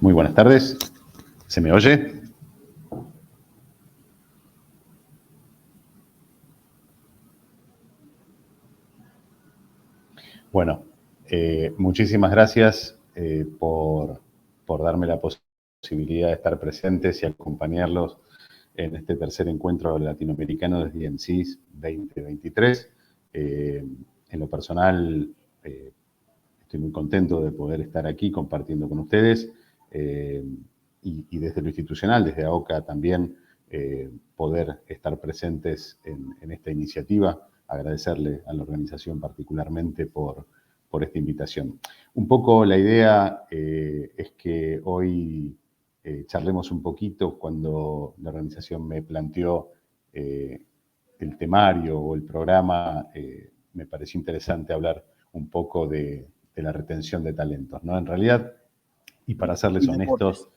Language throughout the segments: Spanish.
Muy buenas tardes. ¿Se me oye? Bueno, muchísimas gracias por darme la posibilidad de estar presentes y acompañarlos en este tercer encuentro latinoamericano de DMCs 2023. En lo personal, estoy muy contento de poder estar aquí compartiendo con ustedes y desde lo institucional, desde AOCA también, poder estar presentes en esta iniciativa. Agradecerle a la organización particularmente por esta invitación. Un poco la idea es que hoy charlemos un poquito. Cuando la organización me planteó el temario o el programa, me pareció interesante hablar un poco de la retención de talentos, ¿no? En realidad, y para serles honestos,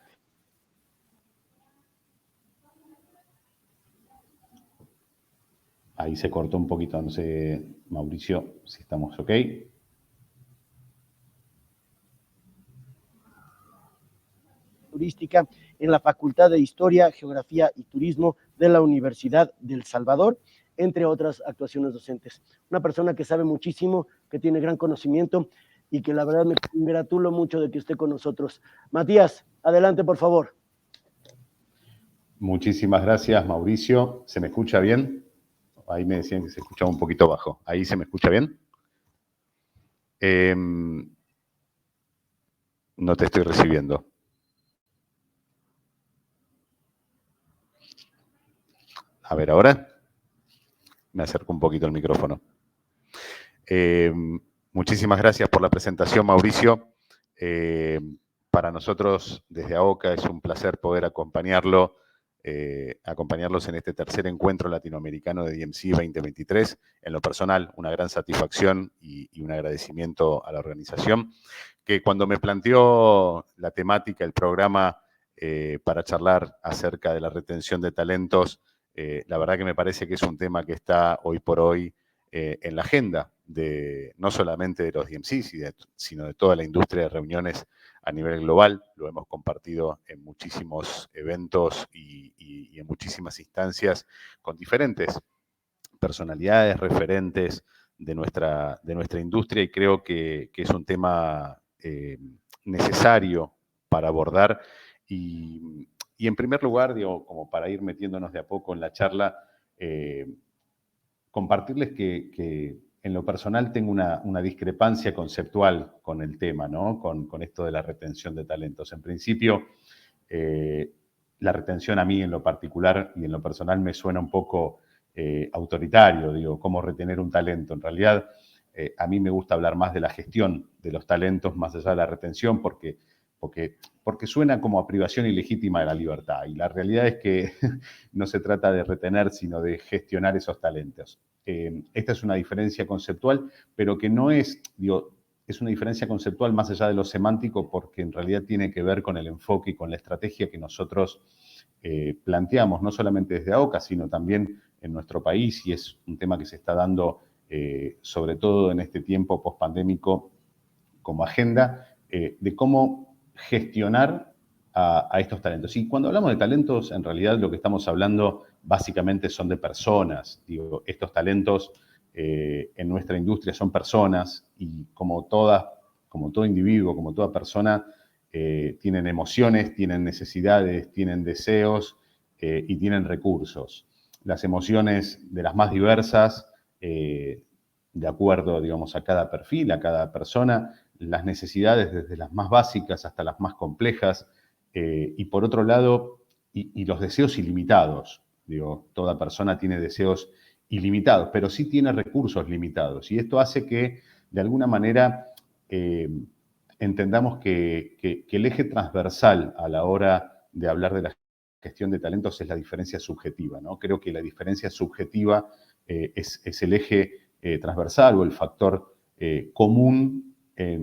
ahí se cortó un poquito, no sé, Mauricio, si estamos ok. Turística en la Facultad de Historia, Geografía y Turismo de la Universidad del Salvador, entre otras actuaciones docentes. Una persona que sabe muchísimo, que tiene gran conocimiento y que la verdad me congratulo mucho de que esté con nosotros. Matías, adelante, por favor. Muchísimas gracias, Mauricio. ¿Se me escucha bien? Ahí me decían que se escuchaba un poquito bajo. ¿Ahí se me escucha bien? No te estoy recibiendo. A ver, ahora me acerco un poquito el micrófono. Muchísimas gracias por la presentación, Mauricio. Para nosotros, desde AOCA, es un placer poder acompañarlos en este tercer encuentro latinoamericano de DMC 2023. En lo personal, una gran satisfacción y un agradecimiento a la organización, que cuando me planteó la temática, el programa para charlar acerca de la retención de talentos, la verdad que me parece que es un tema que está hoy por hoy en la agenda no solamente de los DMCs, sino de toda la industria de reuniones a nivel global. Lo hemos compartido en muchísimos eventos y en muchísimas instancias con diferentes personalidades, referentes de nuestra industria, y creo que es un tema necesario para abordar. Y en primer lugar, digo, como para ir metiéndonos de a poco en la charla, compartirles que en lo personal tengo una discrepancia conceptual con el tema, ¿no? Con esto de la retención de talentos. En principio, la retención a mí en lo particular y en lo personal me suena un poco autoritario, digo, cómo retener un talento. En realidad, a mí me gusta hablar más de la gestión de los talentos más allá de la retención, porque suena como a privación ilegítima de la libertad. Y la realidad es que no se trata de retener, sino de gestionar esos talentos. Esta es una diferencia conceptual, pero que no es, digo, es una diferencia conceptual más allá de lo semántico, porque en realidad tiene que ver con el enfoque y con la estrategia que nosotros planteamos, no solamente desde AOCA, sino también en nuestro país, y es un tema que se está dando sobre todo en este tiempo pospandémico como agenda, de cómo gestionar a estos talentos. Y cuando hablamos de talentos, en realidad lo que estamos hablando básicamente son de personas. Digo, estos talentos en nuestra industria son personas, y como todo individuo, como toda persona, tienen emociones, tienen necesidades, tienen deseos y tienen recursos. Las emociones de las más diversas, de acuerdo, digamos, a cada perfil, a cada persona, las necesidades desde las más básicas hasta las más complejas, y por otro lado, y los deseos ilimitados. Digo, toda persona tiene deseos ilimitados, pero sí tiene recursos limitados, y esto hace que, de alguna manera, entendamos que el eje transversal a la hora de hablar de la gestión de talentos es la diferencia subjetiva, ¿no? Creo que la diferencia subjetiva es el eje transversal o el factor común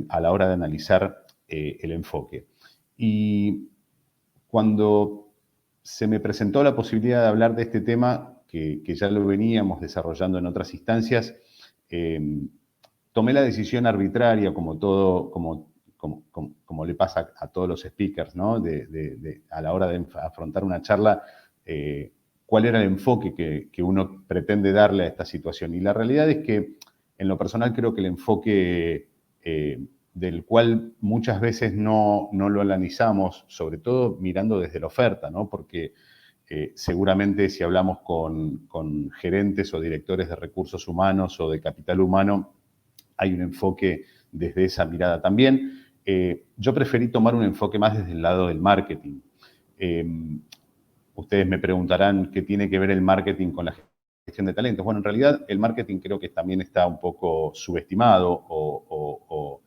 a la hora de analizar el enfoque. Y cuando se me presentó la posibilidad de hablar de este tema, que ya lo veníamos desarrollando en otras instancias, tomé la decisión arbitraria, como como le pasa a todos los speakers, ¿no? A la hora de afrontar una charla, cuál era el enfoque que uno pretende darle a esta situación. Y la realidad es que, en lo personal, creo que el enfoque del cual muchas veces no lo analizamos, sobre todo mirando desde la oferta, ¿no? Porque seguramente si hablamos con gerentes o directores de recursos humanos o de capital humano, hay un enfoque desde esa mirada también. Yo preferí tomar un enfoque más desde el lado del marketing. Ustedes me preguntarán qué tiene que ver el marketing con la gestión de talentos. Bueno, en realidad el marketing creo que también está un poco subestimado o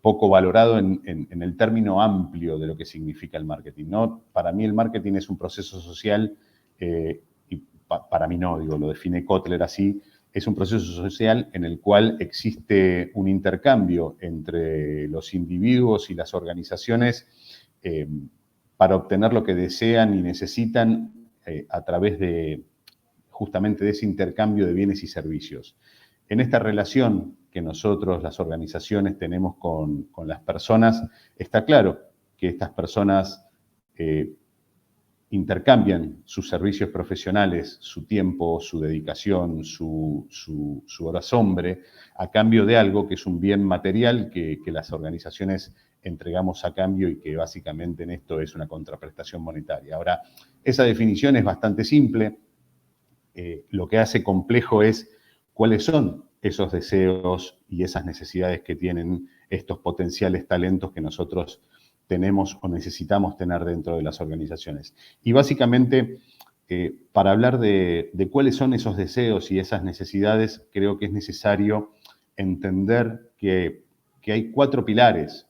poco valorado en el término amplio de lo que significa el marketing, ¿no? Para mí el marketing es un proceso social, y para mí no, digo, lo define Kotler así, es un proceso social en el cual existe un intercambio entre los individuos y las organizaciones para obtener lo que desean y necesitan a través justamente de ese intercambio de bienes y servicios. En esta relación que nosotros, las organizaciones, tenemos con las personas, está claro que estas personas intercambian sus servicios profesionales, su tiempo, su dedicación, su horas hombre, a cambio de algo que es un bien material que las organizaciones entregamos a cambio y que básicamente en esto es una contraprestación monetaria. Ahora, esa definición es bastante simple. Lo que hace complejo es cuáles son esos deseos y esas necesidades que tienen estos potenciales talentos que nosotros tenemos o necesitamos tener dentro de las organizaciones. Y básicamente, para hablar de cuáles son esos deseos y esas necesidades, creo que es necesario entender que hay 4 pilares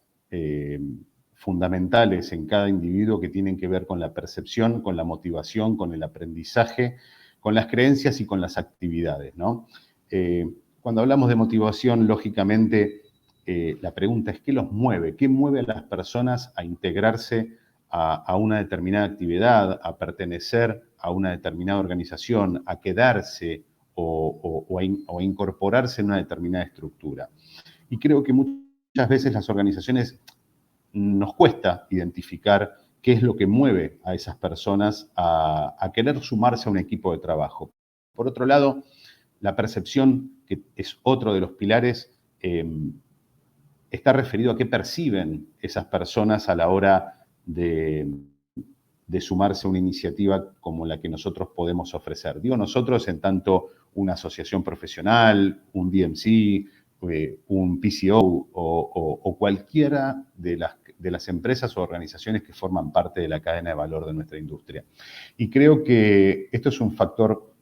fundamentales en cada individuo que tienen que ver con la percepción, con la motivación, con el aprendizaje, con las creencias y con las actividades, ¿no? Cuando hablamos de motivación, lógicamente, la pregunta es ¿qué los mueve? ¿Qué mueve a las personas a integrarse a una determinada actividad, a pertenecer a una determinada organización, a quedarse o a incorporarse en una determinada estructura? Y creo que muchas veces las organizaciones nos cuesta identificar qué es lo que mueve a esas personas a querer sumarse a un equipo de trabajo. Por otro lado, la percepción, que es otro de los pilares, está referido a qué perciben esas personas a la hora de sumarse a una iniciativa como la que nosotros podemos ofrecer. Digo nosotros en tanto una asociación profesional, un DMC, un PCO o cualquiera de las empresas o organizaciones que forman parte de la cadena de valor de nuestra industria. Y creo que esto es un factor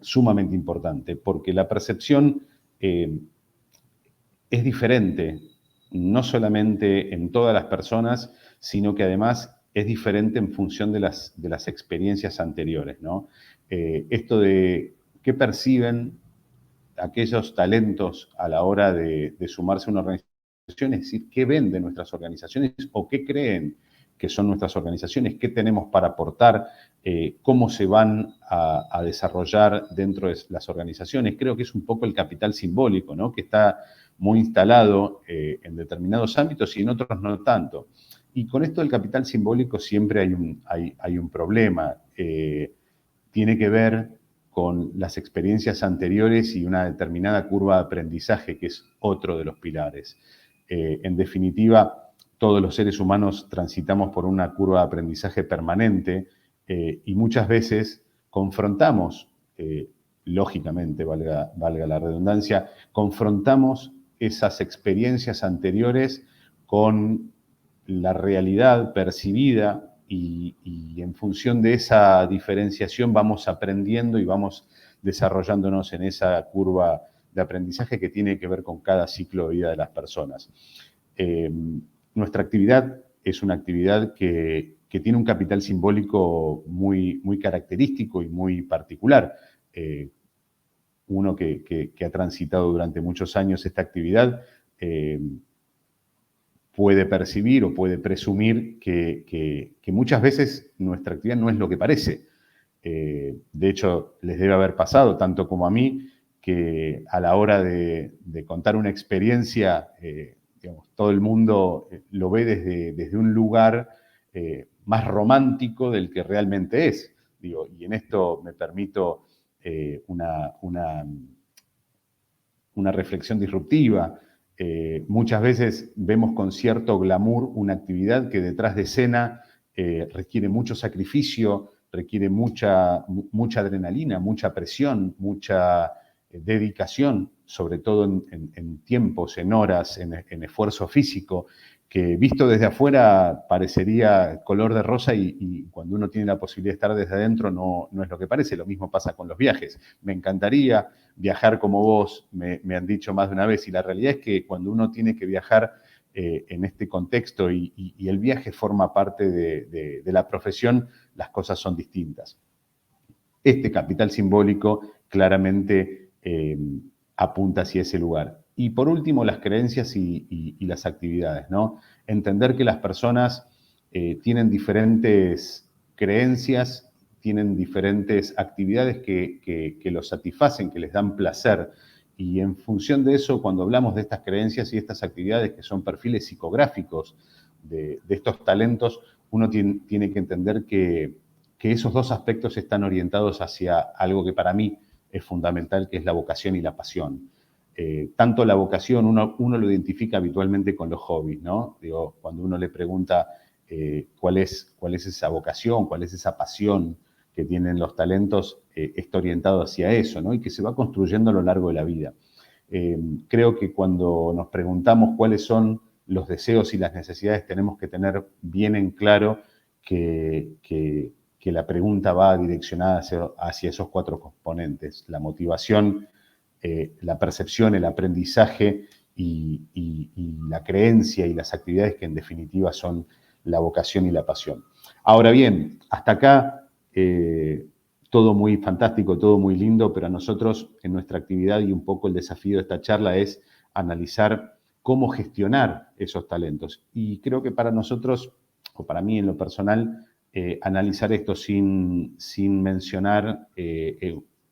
sumamente importante, porque la percepción es diferente, no solamente en todas las personas, sino que además es diferente en función de las experiencias anteriores, ¿no? Esto de qué perciben aquellos talentos a la hora de sumarse a una organización, es decir, qué ven de nuestras organizaciones o qué creen que son nuestras organizaciones, qué tenemos para aportar, cómo se van a desarrollar dentro de las organizaciones. Creo que es un poco el capital simbólico, ¿no? Que está muy instalado en determinados ámbitos y en otros no tanto. Y con esto del capital simbólico siempre hay un problema. Tiene que ver con las experiencias anteriores y una determinada curva de aprendizaje, que es otro de los pilares. En definitiva, todos los seres humanos transitamos por una curva de aprendizaje permanente y muchas veces confrontamos, lógicamente, valga la redundancia, confrontamos esas experiencias anteriores con la realidad percibida y en función de esa diferenciación vamos aprendiendo y vamos desarrollándonos en esa curva de aprendizaje que tiene que ver con cada ciclo de vida de las personas. Nuestra actividad es una actividad que tiene un capital simbólico muy característico y muy particular. Uno que ha transitado durante muchos años esta actividad puede percibir o puede presumir que muchas veces nuestra actividad no es lo que parece. De hecho, les debe haber pasado, tanto como a mí, que a la hora de contar una experiencia digamos, todo el mundo lo ve desde un lugar más romántico del que realmente es. Digo, y en esto me permito una reflexión disruptiva. Muchas veces vemos con cierto glamour una actividad que detrás de escena requiere mucho sacrificio, requiere mucha adrenalina, mucha presión, mucha dedicación, sobre todo en tiempos, en horas, en esfuerzo físico, que visto desde afuera parecería color de rosa y cuando uno tiene la posibilidad de estar desde adentro no es lo que parece. Lo mismo pasa con los viajes. Me encantaría viajar como vos, me han dicho más de una vez, y la realidad es que cuando uno tiene que viajar en este contexto y el viaje forma parte de la profesión, las cosas son distintas. Este capital simbólico claramente apunta hacia ese lugar. Y por último, las creencias y las actividades, ¿no? Entender que las personas tienen diferentes creencias, tienen diferentes actividades que los satisfacen, que les dan placer. Y en función de eso, cuando hablamos de estas creencias y estas actividades que son perfiles psicográficos de estos talentos, uno tiene que entender que esos dos aspectos están orientados hacia algo que para mí es fundamental, que es la vocación y la pasión. Tanto la vocación, uno lo identifica habitualmente con los hobbies, ¿no? Digo, cuando uno le pregunta cuál es esa vocación, cuál es esa pasión que tienen los talentos, está orientado hacia eso, ¿no? Y que se va construyendo a lo largo de la vida. Creo que cuando nos preguntamos cuáles son los deseos y las necesidades, tenemos que tener bien en claro que la pregunta va direccionada hacia esos cuatro componentes: la motivación, la percepción, el aprendizaje y la creencia y las actividades que en definitiva son la vocación y la pasión. Ahora bien, hasta acá todo muy fantástico, todo muy lindo, pero a nosotros en nuestra actividad y un poco el desafío de esta charla es analizar cómo gestionar esos talentos. Y creo que para nosotros, o para mí en lo personal, analizar esto sin mencionar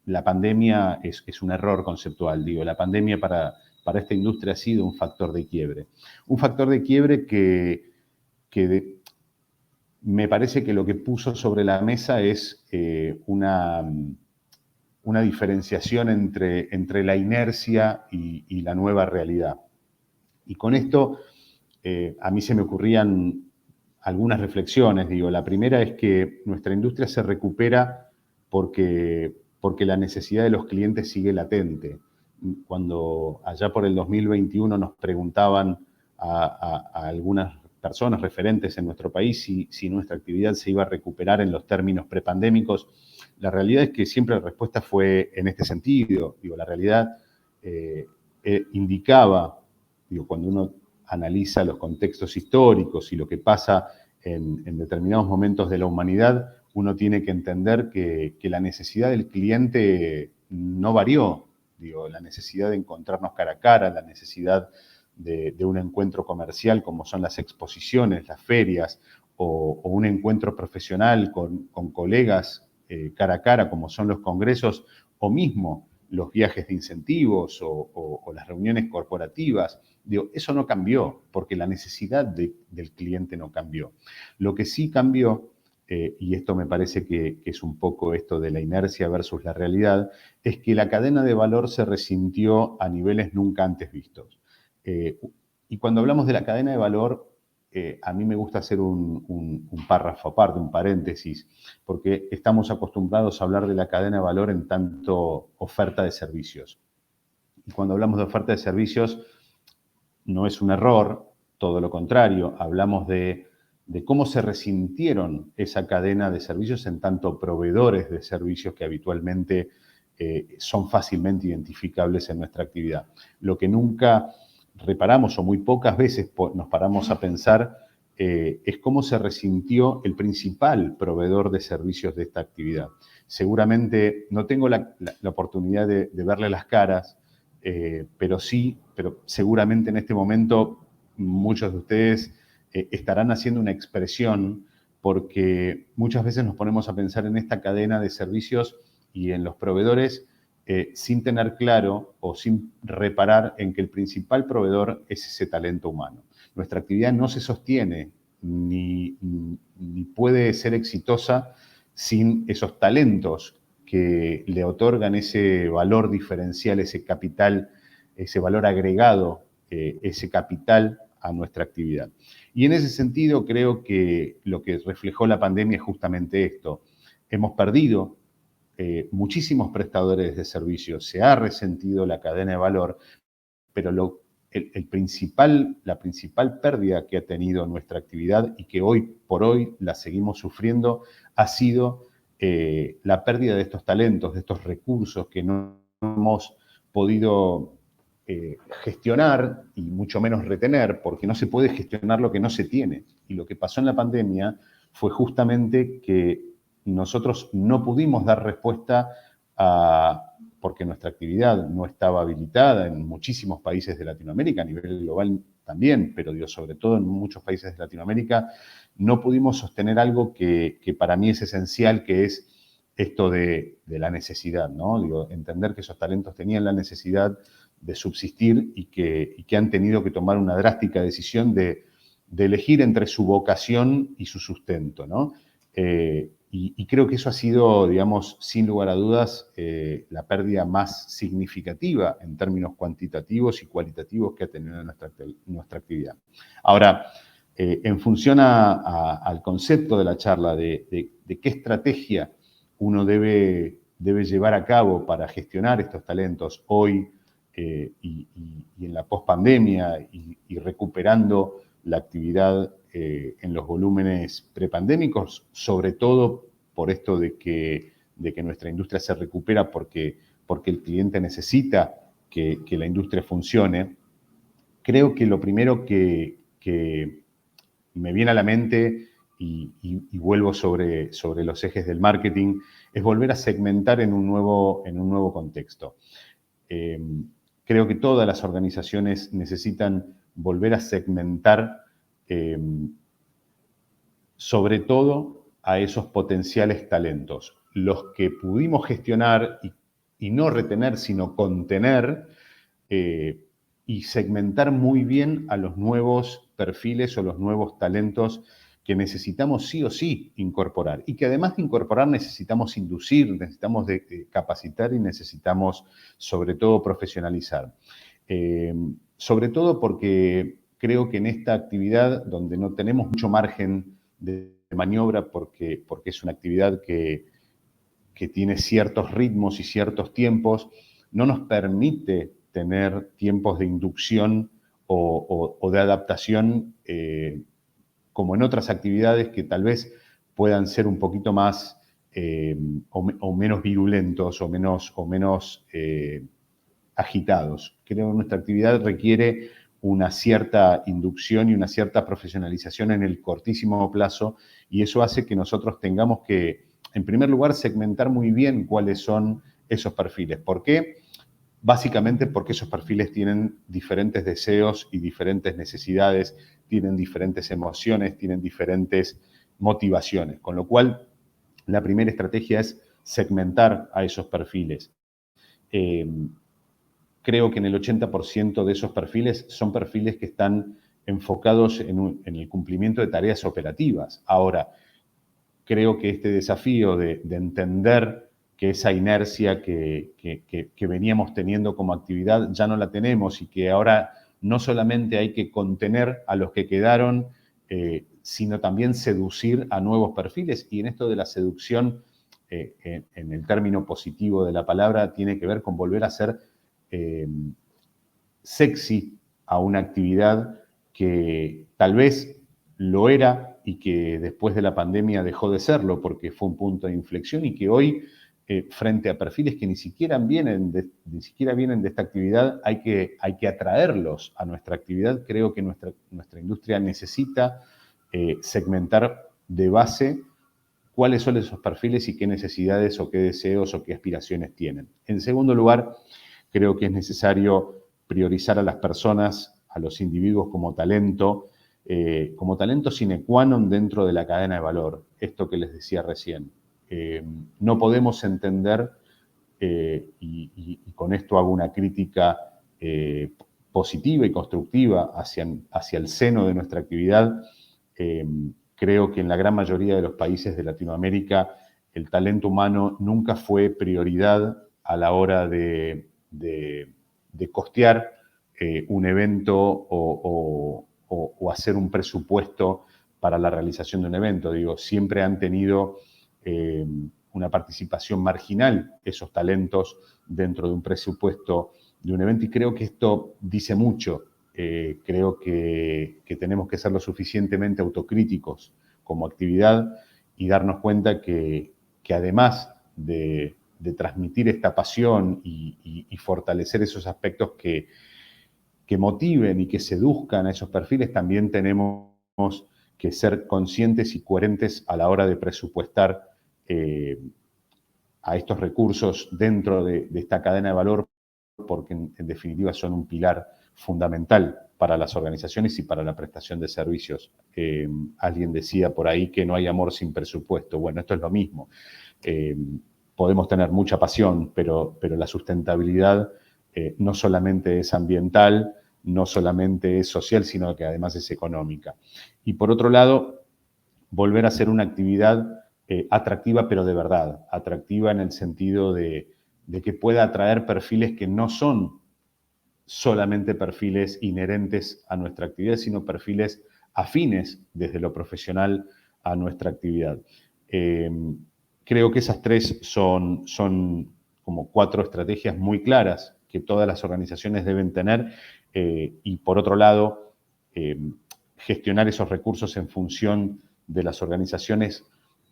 la pandemia es un error conceptual. Digo, la pandemia para esta industria ha sido un factor de quiebre. Un factor de quiebre que me parece que lo que puso sobre la mesa es una diferenciación entre la inercia y la nueva realidad. Y con esto a mí se me ocurrían algunas reflexiones. Digo, la primera es que nuestra industria se recupera porque la necesidad de los clientes sigue latente. Cuando allá por el 2021 nos preguntaban a algunas personas referentes en nuestro país si nuestra actividad se iba a recuperar en los términos prepandémicos, la realidad es que siempre la respuesta fue en este sentido. Digo, la realidad indicaba, digo, cuando uno analiza los contextos históricos y lo que pasa en determinados momentos de la humanidad, uno tiene que entender que la necesidad del cliente no varió. Digo, la necesidad de encontrarnos cara a cara, la necesidad de un encuentro comercial como son las exposiciones, las ferias, o un encuentro profesional con colegas cara a cara como son los congresos, o mismo los viajes de incentivos o las reuniones corporativas. Digo, eso no cambió porque la necesidad del cliente no cambió. Lo que sí cambió, y esto me parece que es un poco esto de la inercia versus la realidad, es que la cadena de valor se resintió a niveles nunca antes vistos. Y cuando hablamos de la cadena de valor, a mí me gusta hacer un párrafo aparte, un paréntesis, porque estamos acostumbrados a hablar de la cadena de valor en tanto oferta de servicios. Y cuando hablamos de oferta de servicios, no es un error, todo lo contrario, hablamos de cómo se resintieron esa cadena de servicios en tanto proveedores de servicios que habitualmente son fácilmente identificables en nuestra actividad. Lo que nunca reparamos o muy pocas veces nos paramos a pensar es cómo se resintió el principal proveedor de servicios de esta actividad. Seguramente no tengo la oportunidad de verle las caras, pero seguramente en este momento muchos de ustedes estarán haciendo una expresión porque muchas veces nos ponemos a pensar en esta cadena de servicios y en los proveedores sin tener claro o sin reparar en que el principal proveedor es ese talento humano. Nuestra actividad no se sostiene ni puede ser exitosa sin esos talentos que le otorgan ese valor diferencial, ese capital, ese valor agregado, ese capital a nuestra actividad. Y en ese sentido creo que lo que reflejó la pandemia es justamente esto. Hemos perdido muchísimos prestadores de servicios, se ha resentido la cadena de valor, pero la principal pérdida que ha tenido nuestra actividad y que hoy por hoy la seguimos sufriendo ha sido la pérdida de estos talentos, de estos recursos que no hemos podido gestionar y mucho menos retener, porque no se puede gestionar lo que no se tiene. Y lo que pasó en la pandemia fue justamente que nosotros no pudimos dar respuesta porque nuestra actividad no estaba habilitada en muchísimos países de Latinoamérica, a nivel global también, pero digo, sobre todo en muchos países de Latinoamérica, no pudimos sostener algo que para mí es esencial, que es esto de la necesidad, ¿no? Digo, entender que esos talentos tenían la necesidad de subsistir y que han tenido que tomar una drástica decisión de elegir entre su vocación y su sustento, ¿no? Y creo que eso ha sido, digamos, sin lugar a dudas, la pérdida más significativa en términos cuantitativos y cualitativos que ha tenido nuestra actividad. Ahora, en función al concepto de la charla de qué estrategia uno debe llevar a cabo para gestionar estos talentos hoy y en la pospandemia y recuperando la actividad en los volúmenes prepandémicos, sobre todo por esto de que nuestra industria se recupera porque el cliente necesita que la industria funcione. Creo que lo primero que me viene a la mente y vuelvo sobre los ejes del marketing es volver a segmentar en un nuevo contexto. Creo que todas las organizaciones necesitan volver a segmentar sobre todo a esos potenciales talentos, los que pudimos gestionar y no retener, sino contener, y segmentar muy bien a los nuevos perfiles o los nuevos talentos que necesitamos sí o sí incorporar. Y que además de incorporar necesitamos inducir, necesitamos capacitar y necesitamos sobre todo profesionalizar. Sobre todo porque creo que en esta actividad donde no tenemos mucho margen de maniobra porque es una actividad que tiene ciertos ritmos y ciertos tiempos, no nos permite tener tiempos de inducción o de adaptación como en otras actividades que tal vez puedan ser un poquito más o menos virulentos o menos agitados. Creo que nuestra actividad requiere una cierta inducción y una cierta profesionalización en el cortísimo plazo, y eso hace que nosotros tengamos que, en primer lugar, segmentar muy bien cuáles son esos perfiles. ¿Por qué? Básicamente porque esos perfiles tienen diferentes deseos y diferentes necesidades, tienen diferentes emociones, tienen diferentes motivaciones, con lo cual la primera estrategia es segmentar a esos perfiles. Creo que en el 80% de esos perfiles son perfiles que están enfocados en el cumplimiento de tareas operativas. Ahora, creo que este desafío de entender que esa inercia que veníamos teniendo como actividad ya no la tenemos y que ahora no solamente hay que contener a los que quedaron, sino también seducir a nuevos perfiles. Y en esto de la seducción, en el término positivo de la palabra, tiene que ver con volver a ser sexy a una actividad que tal vez lo era y que después de la pandemia dejó de serlo porque fue un punto de inflexión y que hoy, frente a perfiles que ni siquiera vienen de esta actividad, hay que atraerlos a nuestra actividad. Creo que nuestra industria necesita segmentar de base cuáles son esos perfiles y qué necesidades o qué deseos o qué aspiraciones tienen. En segundo lugar, creo que es necesario priorizar a las personas, a los individuos como talento sine qua non dentro de la cadena de valor. Esto que les decía recién. No podemos entender y con esto hago una crítica positiva y constructiva hacia el seno de nuestra actividad. Creo que en la gran mayoría de los países de Latinoamérica el talento humano nunca fue prioridad a la hora de costear un evento o hacer un presupuesto para la realización de un evento. Digo, siempre han tenido una participación marginal esos talentos dentro de un presupuesto de un evento, y creo que esto dice mucho. Creo que tenemos que ser lo suficientemente autocríticos como actividad y darnos cuenta que además de transmitir esta pasión y fortalecer esos aspectos que motiven y que seduzcan a esos perfiles, también tenemos que ser conscientes y coherentes a la hora de presupuestar a estos recursos dentro de esta cadena de valor, porque en definitiva son un pilar fundamental para las organizaciones y para la prestación de servicios. Alguien decía por ahí que no hay amor sin presupuesto. Bueno, esto es lo mismo. Podemos tener mucha pasión, pero la sustentabilidad no solamente es ambiental, no solamente es social, sino que además es económica. Y por otro lado, volver a ser una actividad atractiva, pero de verdad, atractiva en el sentido de que pueda atraer perfiles que no son solamente perfiles inherentes a nuestra actividad, sino perfiles afines desde lo profesional a nuestra actividad. Creo que esas tres son como 4 estrategias muy claras que todas las organizaciones deben tener, y por otro lado, gestionar esos recursos en función de las organizaciones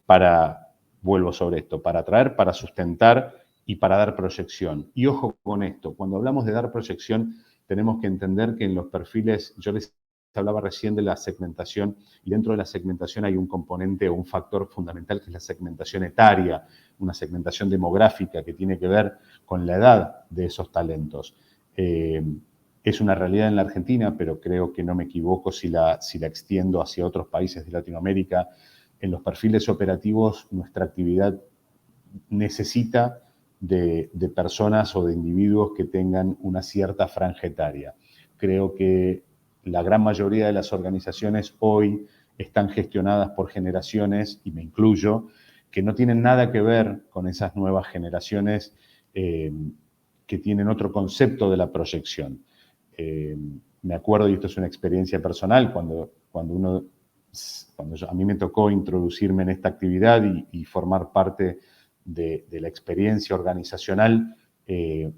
para, vuelvo sobre esto, para atraer, para sustentar y para dar proyección. Y ojo con esto, cuando hablamos de dar proyección, tenemos que entender que en los perfiles, yo les hablaba recién de la segmentación, y dentro de la segmentación hay un componente o un factor fundamental que es la segmentación etaria, una segmentación demográfica que tiene que ver con la edad de esos talentos. Es una realidad en la Argentina, pero creo que no me equivoco si la extiendo hacia otros países de Latinoamérica. En los perfiles operativos, nuestra actividad necesita de personas o de individuos que tengan una cierta franja etaria. Creo que la gran mayoría de las organizaciones hoy están gestionadas por generaciones, y me incluyo, que no tienen nada que ver con esas nuevas generaciones que tienen otro concepto de la proyección. Me acuerdo, y esto es una experiencia personal, cuando a mí me tocó introducirme en esta actividad y formar parte de la experiencia organizacional,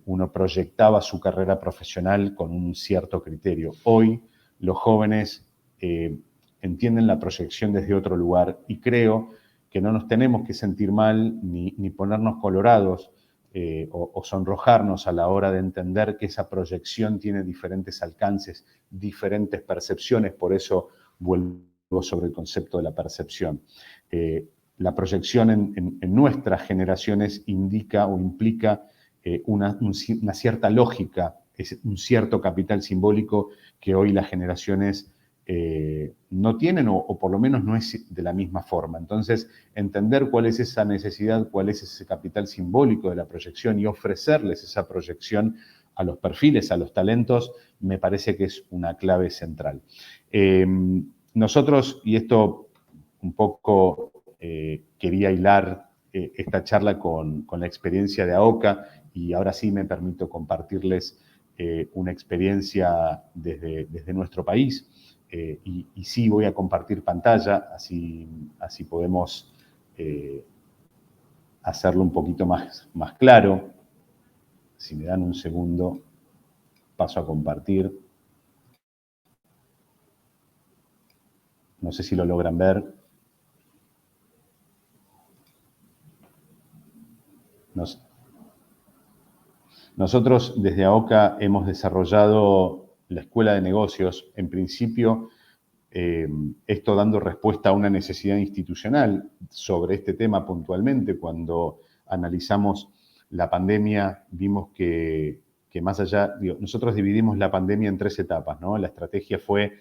uno proyectaba su carrera profesional con un cierto criterio. Hoy los jóvenes entienden la proyección desde otro lugar, y creo que no nos tenemos que sentir mal ni ponernos colorados o sonrojarnos a la hora de entender que esa proyección tiene diferentes alcances, diferentes percepciones. Por eso vuelvo sobre el concepto de la percepción. La proyección en nuestras generaciones indica o implica una cierta lógica, un cierto capital simbólico que hoy las generaciones no tienen, o por lo menos no es de la misma forma. Entonces, entender cuál es esa necesidad, cuál es ese capital simbólico de la proyección y ofrecerles esa proyección a los perfiles, a los talentos, me parece que es una clave central. Nosotros, y esto un poco quería hilar esta charla con la experiencia de AOCA, y ahora sí me permito compartirles una experiencia desde nuestro país. Y sí voy a compartir pantalla, así podemos hacerlo un poquito más claro. Si me dan un segundo, paso a compartir. No sé si lo logran ver. Nosotros desde AOCA hemos desarrollado la Escuela de Negocios, en principio, esto dando respuesta a una necesidad institucional sobre este tema puntualmente. Cuando analizamos la pandemia, vimos que más allá, nosotros dividimos la pandemia en 3 etapas, ¿no? La estrategia fue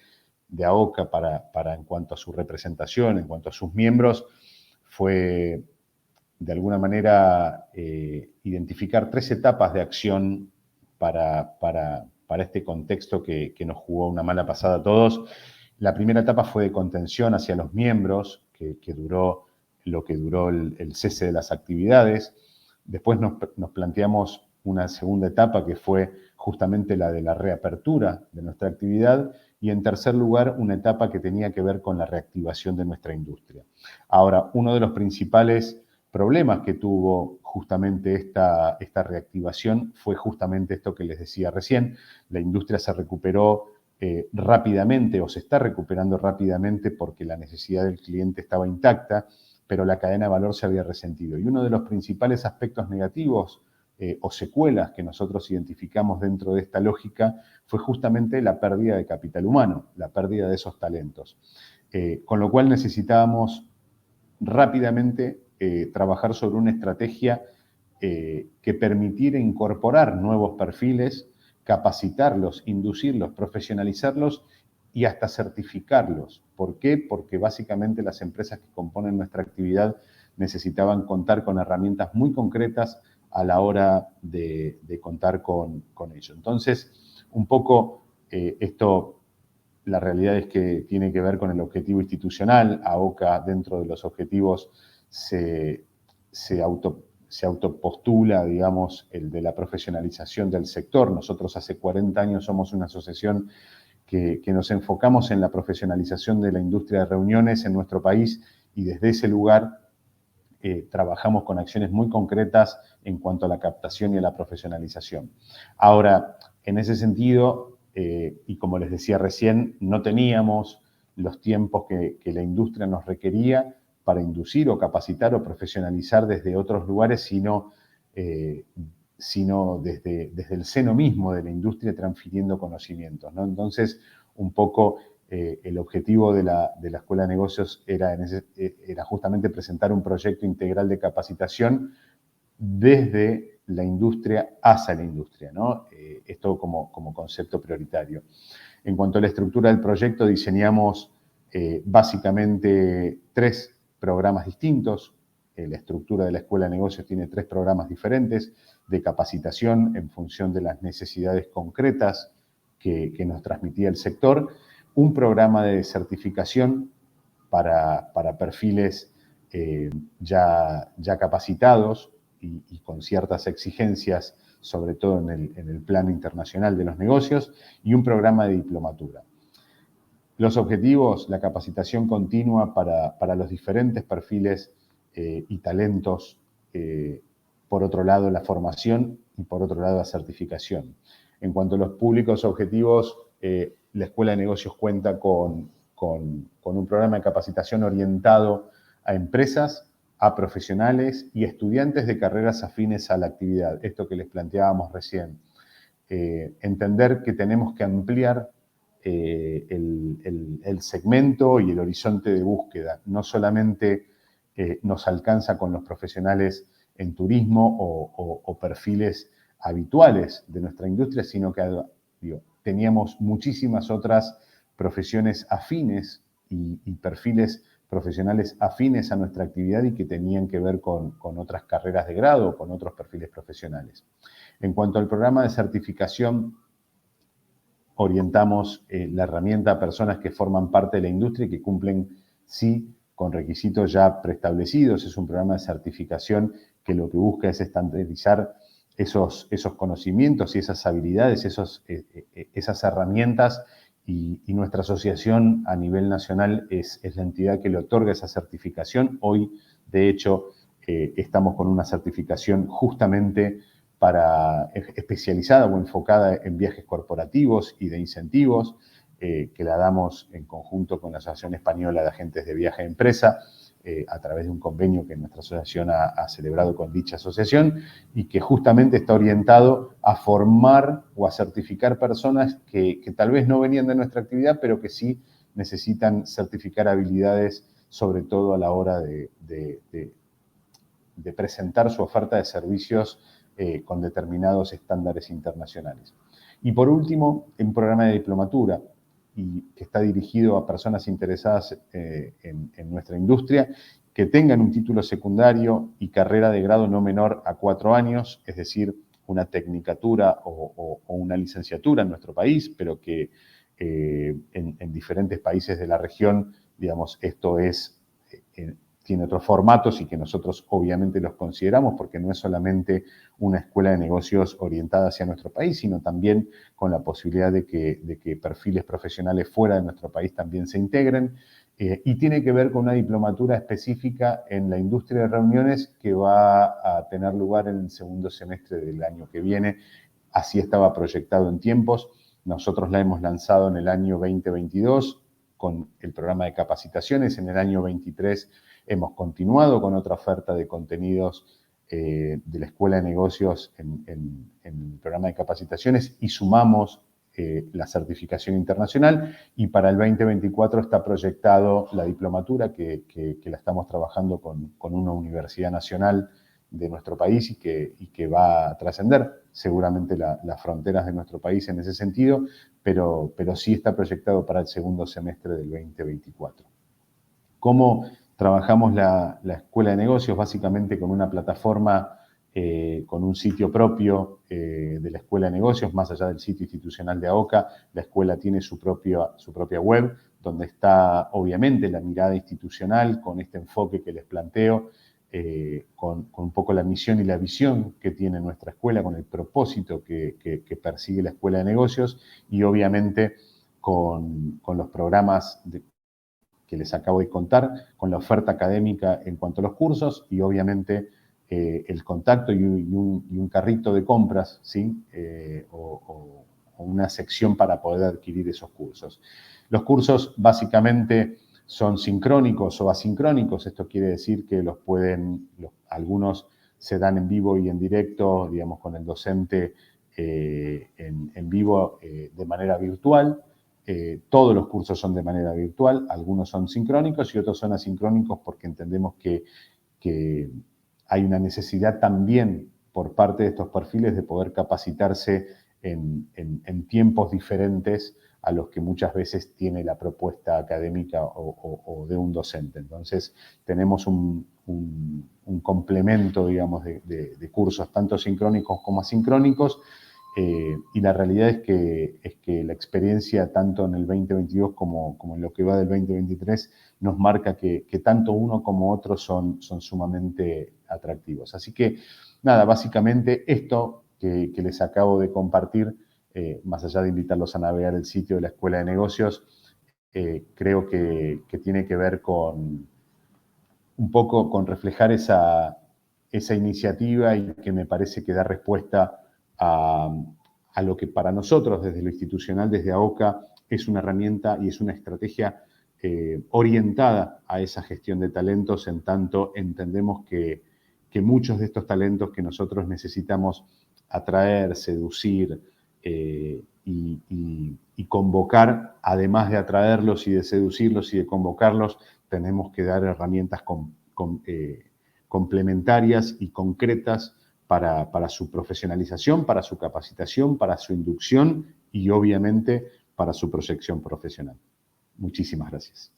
de AOCA para en cuanto a su representación, en cuanto a sus miembros, fue de alguna manera, identificar 3 etapas de acción para este contexto que nos jugó una mala pasada a todos. La primera etapa fue de contención hacia los miembros, que duró lo que duró el cese de las actividades. Después nos planteamos una segunda etapa que fue justamente la de la reapertura de nuestra actividad y en tercer lugar una etapa que tenía que ver con la reactivación de nuestra industria. Ahora, uno de los principales problemas que tuvo justamente esta reactivación fue justamente esto que les decía recién. La industria se recuperó rápidamente o se está recuperando rápidamente porque la necesidad del cliente estaba intacta, pero la cadena de valor se había resentido. Y uno de los principales aspectos negativos o secuelas que nosotros identificamos dentro de esta lógica fue justamente la pérdida de capital humano, la pérdida de esos talentos. Con lo cual necesitábamos rápidamente trabajar sobre una estrategia que permitiera incorporar nuevos perfiles, capacitarlos, inducirlos, profesionalizarlos y hasta certificarlos. ¿Por qué? Porque básicamente las empresas que componen nuestra actividad necesitaban contar con herramientas muy concretas a la hora de contar con ello. Entonces, un poco esto, la realidad es que tiene que ver con el objetivo institucional. AOCA, dentro de los objetivos, se autopostula, digamos, el de la profesionalización del sector. Nosotros hace 40 años somos una asociación que nos enfocamos en la profesionalización de la industria de reuniones en nuestro país y desde ese lugar trabajamos con acciones muy concretas en cuanto a la captación y a la profesionalización. Ahora, en ese sentido, y como les decía recién, no teníamos los tiempos que la industria nos requería para inducir o capacitar o profesionalizar desde otros lugares, sino desde el seno mismo de la industria transfiriendo conocimientos, ¿no? Entonces, un poco el objetivo de la Escuela de Negocios era justamente presentar un proyecto integral de capacitación desde la industria hacia la industria, ¿no? Esto como concepto prioritario. En cuanto a la estructura del proyecto, diseñamos básicamente 3 programas distintos. La estructura de la Escuela de Negocios tiene 3 programas diferentes de capacitación en función de las necesidades concretas que nos transmitía el sector, un programa de certificación para perfiles ya capacitados y con ciertas exigencias, sobre todo en el plano internacional de los negocios, y un programa de diplomatura. Los objetivos, la capacitación continua para los diferentes perfiles y talentos, por otro lado la formación y por otro lado la certificación. En cuanto a los públicos objetivos, la Escuela de Negocios cuenta con un programa de capacitación orientado a empresas, a profesionales y estudiantes de carreras afines a la actividad. Esto que les planteábamos recién. Entender que tenemos que ampliar el segmento y el horizonte de búsqueda. No solamente nos alcanza con los profesionales en turismo o perfiles habituales de nuestra industria, sino que teníamos muchísimas otras profesiones afines y perfiles profesionales afines a nuestra actividad y que tenían que ver con otras carreras de grado o con otros perfiles profesionales. En cuanto al programa de certificación, orientamos la herramienta a personas que forman parte de la industria y que cumplen, sí, con requisitos ya preestablecidos. Es un programa de certificación que lo que busca es estandarizar esos conocimientos y esas habilidades, esas herramientas, y nuestra asociación a nivel nacional es la entidad que le otorga esa certificación. Hoy, de hecho, estamos con una certificación justamente especializada o enfocada en viajes corporativos y de incentivos, que la damos en conjunto con la Asociación Española de Agentes de Viaje de Empresa, a través de un convenio que nuestra asociación ha celebrado con dicha asociación y que justamente está orientado a formar o a certificar personas que tal vez no venían de nuestra actividad, pero que sí necesitan certificar habilidades, sobre todo a la hora de presentar su oferta de servicios con determinados estándares internacionales. Y por último, un programa de diplomatura y que está dirigido a personas interesadas en nuestra industria que tengan un título secundario y carrera de grado no menor a 4 años, es decir, una tecnicatura o una licenciatura en nuestro país, pero que en diferentes países de la región, digamos, esto tiene otros formatos y que nosotros obviamente los consideramos porque no es solamente una escuela de negocios orientada hacia nuestro país, sino también con la posibilidad de que perfiles profesionales fuera de nuestro país también se integren. Y tiene que ver con una diplomatura específica en la industria de reuniones que va a tener lugar en el segundo semestre del año que viene. Así estaba proyectado en tiempos. Nosotros la hemos lanzado en el año 2022 con el programa de capacitaciones. En el año 23 hemos continuado con otra oferta de contenidos de la Escuela de Negocios en el programa de capacitaciones y sumamos la certificación internacional, y para el 2024 está proyectado la diplomatura que la estamos trabajando con una universidad nacional de nuestro país y que va a trascender seguramente las fronteras de nuestro país en ese sentido, pero sí está proyectado para el segundo semestre del 2024. ¿Cómo trabajamos la Escuela de Negocios? Básicamente con una plataforma, con un sitio propio de la Escuela de Negocios, más allá del sitio institucional de AOCA. La escuela tiene su propia web, donde está obviamente la mirada institucional con este enfoque que les planteo, con un poco la misión y la visión que tiene nuestra escuela, con el propósito que persigue la Escuela de Negocios, y obviamente con los programas que les acabo de contar, con la oferta académica en cuanto a los cursos y obviamente el contacto y un carrito de compras, ¿sí? O una sección para poder adquirir esos cursos. Los cursos básicamente son sincrónicos o asincrónicos. Esto quiere decir que algunos se dan en vivo y en directo, digamos, con el docente en vivo de manera virtual. Todos los cursos son de manera virtual, algunos son sincrónicos y otros son asincrónicos porque entendemos que hay una necesidad también por parte de estos perfiles de poder capacitarse en tiempos diferentes a los que muchas veces tiene la propuesta académica o de un docente. Entonces, tenemos un complemento, digamos, de cursos tanto sincrónicos como asincrónicos. Y la realidad es que la experiencia tanto en el 2022 como en lo que va del 2023 nos marca que tanto uno como otro son sumamente atractivos. Así que nada, básicamente esto que les acabo de compartir, más allá de invitarlos a navegar el sitio de la Escuela de Negocios, creo que tiene que ver con un poco con reflejar esa iniciativa y que me parece que da respuesta a lo que para nosotros desde lo institucional, desde AOCA, es una herramienta y es una estrategia orientada a esa gestión de talentos, en tanto entendemos que muchos de estos talentos que nosotros necesitamos atraer, seducir y convocar, además de atraerlos y de seducirlos y de convocarlos, tenemos que dar herramientas complementarias y concretas para su profesionalización, para su capacitación, para su inducción y obviamente para su proyección profesional. Muchísimas gracias.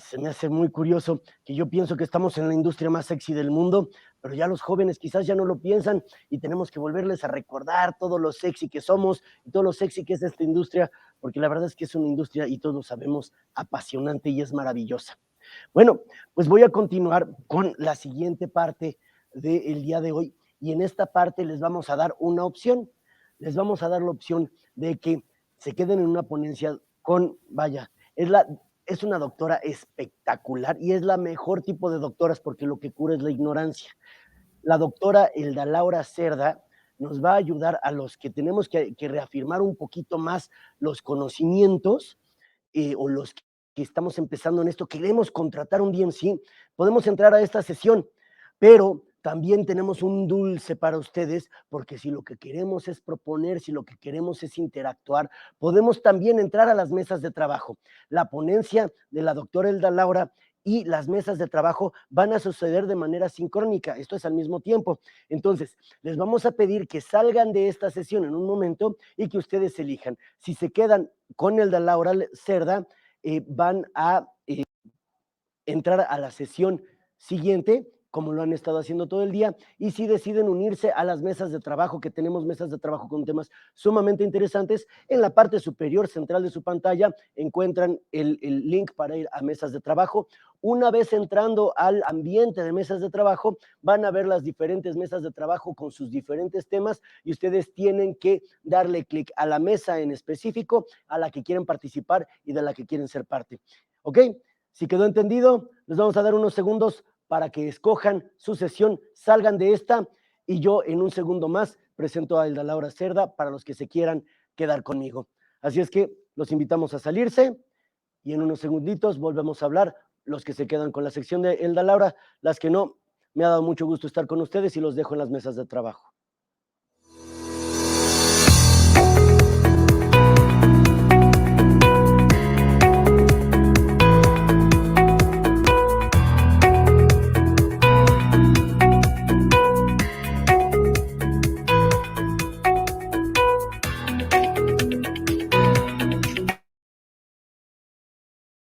Se me hace muy curioso que yo pienso que estamos en la industria más sexy del mundo, pero ya los jóvenes quizás ya no lo piensan y tenemos que volverles a recordar todo lo sexy que somos y todo lo sexy que es esta industria, porque la verdad es que es una industria, y todos sabemos, apasionante y es maravillosa. Bueno, pues voy a continuar con la siguiente parte del día de hoy, y en esta parte les vamos a dar una opción. Les vamos a dar la opción de que se queden en una ponencia con, vaya, es una doctora espectacular y es la mejor tipo de doctoras porque lo que cura es la ignorancia. La doctora Elda Laura Cerda nos va a ayudar a los que tenemos que reafirmar un poquito más los conocimientos, o los que estamos empezando en esto, queremos contratar un DMC, podemos entrar a esta sesión, pero también tenemos un dulce para ustedes, porque si lo que queremos es proponer, si lo que queremos es interactuar, podemos también entrar a las mesas de trabajo. La ponencia de la doctora Elda Laura y las mesas de trabajo van a suceder de manera sincrónica, esto es al mismo tiempo. Entonces, les vamos a pedir que salgan de esta sesión en un momento y que ustedes elijan. Si se quedan con el de Laura Cerda, van a entrar a la sesión siguiente, como lo han estado haciendo todo el día, y si deciden unirse a las mesas de trabajo, que tenemos mesas de trabajo con temas sumamente interesantes, en la parte superior central de su pantalla encuentran el link para ir a mesas de trabajo. Una vez entrando al ambiente de mesas de trabajo, van a ver las diferentes mesas de trabajo con sus diferentes temas y ustedes tienen que darle clic a la mesa en específico a la que quieren participar y de la que quieren ser parte. ¿Ok? Si quedó entendido, les vamos a dar unos segundos para que escojan su sesión, salgan de esta y yo en un segundo más presento a Elda Laura Cerda para los que se quieran quedar conmigo. Así es que los invitamos a salirse y en unos segunditos volvemos a hablar. Los que se quedan con la sección de Elda Laura, las que no, me ha dado mucho gusto estar con ustedes y los dejo en las mesas de trabajo.